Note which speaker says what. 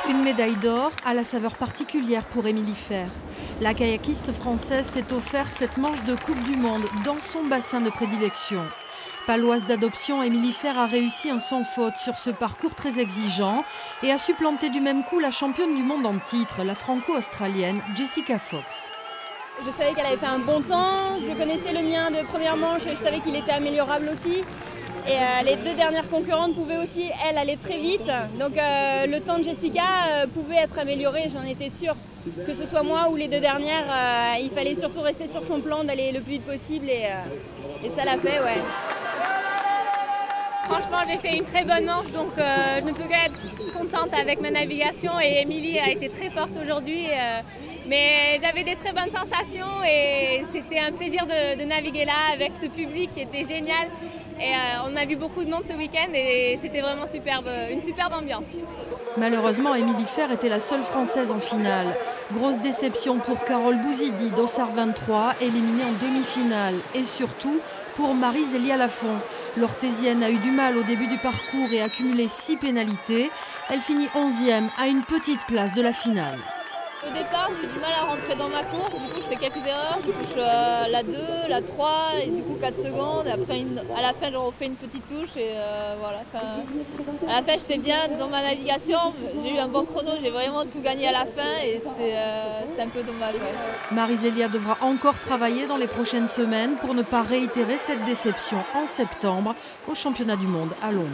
Speaker 1: Une médaille d'or à la saveur particulière pour Émilie Fer. La kayakiste française s'est offert cette manche de Coupe du Monde dans son bassin de prédilection. Paloise d'adoption, Émilie Fer a réussi un sans faute sur ce parcours très exigeant et a supplanté du même coup la championne du monde en titre, la franco-australienne Jessica Fox.
Speaker 2: Je savais qu'elle avait fait un bon temps, je connaissais le mien de première manche et je savais qu'il était améliorable aussi. Et les deux dernières concurrentes pouvaient aussi, elles, aller très vite. Donc le temps de Jessica pouvait être amélioré, j'en étais sûre. Que ce soit moi ou les deux dernières, il fallait surtout rester sur son plan, d'aller le plus vite possible et ça l'a fait, ouais.
Speaker 3: Franchement, j'ai fait une très bonne manche, donc je ne peux qu'être contente avec ma navigation et Émilie a été très forte aujourd'hui. Mais j'avais des très bonnes sensations et c'était un plaisir de naviguer là avec ce public qui était génial. Et on a vu beaucoup de monde ce week-end et c'était vraiment superbe, une superbe ambiance.
Speaker 1: Malheureusement, Émilie Fer était la seule Française en finale. Grosse déception pour Carole Bouzidi, Dossard 23, éliminée en demi-finale. Et surtout pour Marie-Zélia Lafont. L'Orthésienne a eu du mal au début du parcours et a accumulé 6 pénalités. Elle finit 11e à une petite place de la finale.
Speaker 3: Au départ, j'ai du mal à rentrer dans ma course, du coup je fais quelques erreurs, je touche la 2, la 3 et du coup 4 secondes. Et après, à la fin, je refais une petite touche et voilà. À la fin, j'étais bien dans ma navigation, j'ai eu un bon chrono, j'ai vraiment tout gagné à la fin et c'est un peu dommage. Ouais.
Speaker 1: Marie-Zélia devra encore travailler dans les prochaines semaines pour ne pas réitérer cette déception en septembre au championnat du monde à Londres.